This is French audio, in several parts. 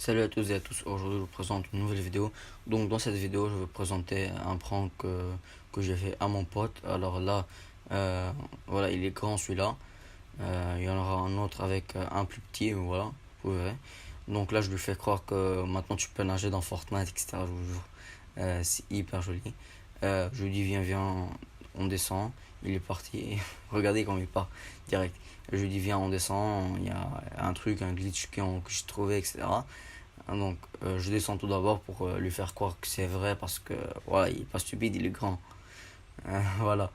Salut à tous et à tous, aujourd'hui je vous présente une nouvelle vidéo. Donc dans cette vidéo je vais vous présenter un prank que j'ai fait à mon pote. Alors là, voilà, il est grand celui-là. Il y en aura un autre avec un plus petit, voilà, vous verrez. Donc là je lui fais croire que maintenant tu peux nager dans Fortnite, etc. Je vous jure. C'est hyper joli. Je lui dis viens, on descend. Il est parti. Regardez comment il part direct. Je lui dis viens, on descend. Il y a un truc, un glitch que j'ai trouvé, etc. Donc je descends tout d'abord pour lui faire croire que c'est vrai parce que voilà, il est pas stupide, il est grand. Voilà.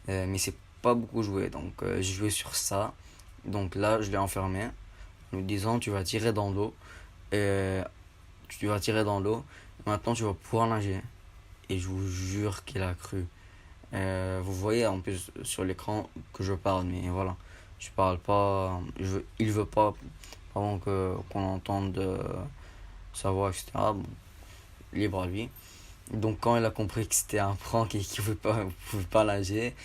Mais c'est pas beaucoup joué. Donc j'ai joué sur ça. Donc là, je l'ai enfermé en lui disant tu vas tirer dans l'eau. Et tu vas tirer dans l'eau. Maintenant, tu vas pouvoir nager. Et je vous jure qu'il a cru. Vous voyez en plus sur l'écran que je parle, mais voilà. Je parle pas. Il veut pas pardon, qu'on entende sa voix, etc. Bon, libre à lui. Donc quand il a compris que c'était un prank et qu'il pouvait pas nager,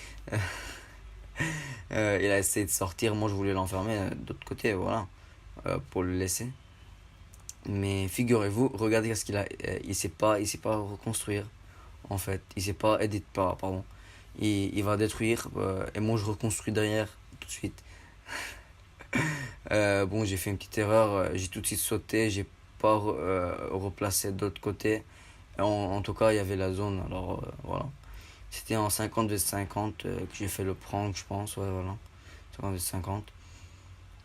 il a essayé de sortir. Moi je voulais l'enfermer d'autre côté, voilà, pour le laisser. Mais figurez-vous, regardez ce qu'il a. Il sait pas reconstruire. En fait, il sait pas aider pas, pardon. Il va détruire et moi je reconstruis derrière tout de suite. Bon, j'ai fait une petite erreur, j'ai tout de suite sauté, j'ai pas replacé de l'autre côté. En tout cas, il y avait la zone, alors voilà. C'était en 50 vs 50 que j'ai fait le prank, je pense, ouais, voilà. 50 vs 50.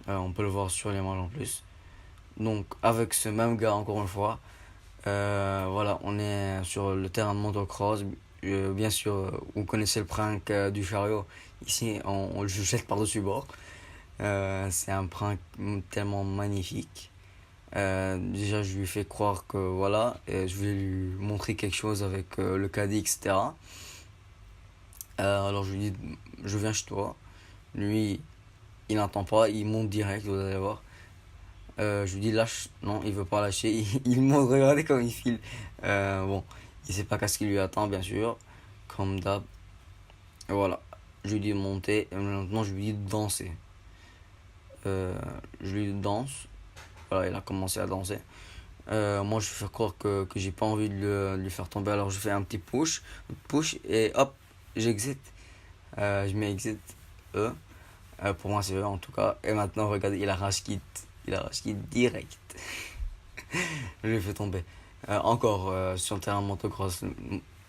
On peut le voir sur l'image en plus. Donc, avec ce même gars, encore une fois, voilà, on est sur le terrain de motocross. Bien sûr, vous connaissez le prank du chariot. Ici, on le jette par-dessus bord. C'est un prank tellement magnifique. Déjà, je lui fais croire que voilà, je vais lui montrer quelque chose avec le caddie, etc. Alors, je lui dis, je viens chez toi. Lui, il n'entend pas, il monte direct, vous allez voir. Je lui dis, lâche. Non, il veut pas lâcher. Il monte, regardez comme il file. Bon, il sait pas qu'est-ce qui lui attend, bien sûr. Comme d'hab. Et voilà. Je lui dis de monter. Et maintenant, je lui dis de danser. Je lui danse. Voilà, il a commencé à danser. Moi, je vais faire croire que j'ai pas envie de lui faire tomber. Alors, je fais un petit push et hop, j'exit. Je mets exit E. Pour moi, c'est E en tout cas. Et maintenant, regardez, il a rage quitte. Il a rage quitte direct. Je lui fais tomber. Encore sur le terrain de motocross.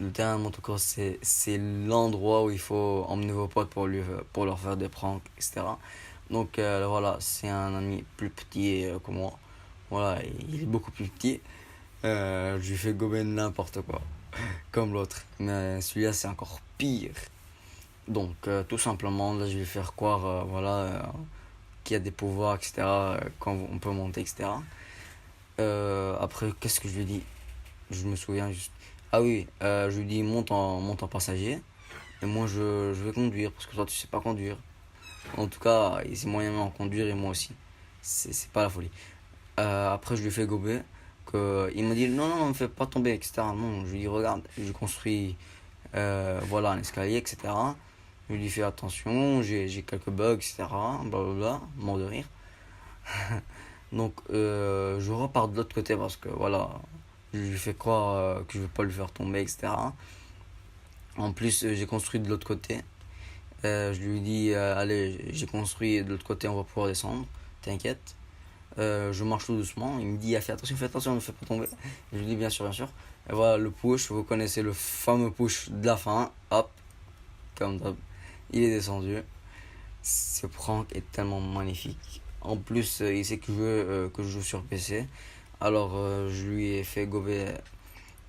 Le terrain de motocross, c'est l'endroit où il faut emmener vos potes pour leur faire des pranks, etc. Donc voilà, c'est un ami plus petit que moi. Voilà, il est beaucoup plus petit. Je lui fais gober n'importe quoi, comme l'autre. Mais celui-là, c'est encore pire. Donc, tout simplement, là, je vais faire croire, voilà, qu'il y a des pouvoirs, etc., quand on peut monter, etc. Après, qu'est-ce que je lui dis? Je me souviens juste. Ah oui, je lui dis monte en passager. Et moi, je vais conduire, parce que toi, tu sais pas conduire. En tout cas, il s'est moyen en conduire et moi aussi. C'est pas la folie. Après, je lui fais gober. Il m'a dit non, ne me fais pas tomber, etc. Non, je lui dis regarde, je construis voilà, un escalier, etc. Je lui dis fais attention, j'ai quelques bugs, etc. Blablabla, mort de rire. Donc, je repars de l'autre côté parce que voilà, je lui fais croire que je vais pas lui faire tomber, etc. En plus, j'ai construit de l'autre côté. Je lui dis allez, j'ai construit de l'autre côté, on va pouvoir descendre, t'inquiète. Je marche tout doucement. Il me dit fais attention, ne fais pas tomber. Je lui dis bien sûr, bien sûr. Et voilà le push. Vous connaissez le fameux push de la fin. Hop, comme d'hab. Il est descendu. Ce prank est tellement magnifique. En plus, il sait que je joue sur PC. Alors, je lui ai fait gober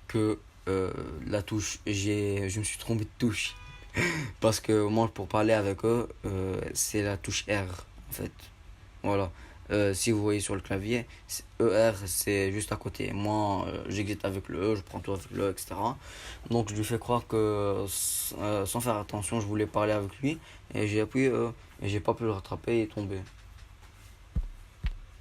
que la touche. Je me suis trompé de touche. Parce que moi, pour parler avec eux, c'est la touche R en fait. Voilà. Si vous voyez sur le clavier, ER c'est juste à côté. Moi, j'exite avec le E, je prends tout avec le E, etc. Donc je lui fais croire que sans faire attention, je voulais parler avec lui et j'ai appuyé E et j'ai pas pu le rattraper et il est tombé.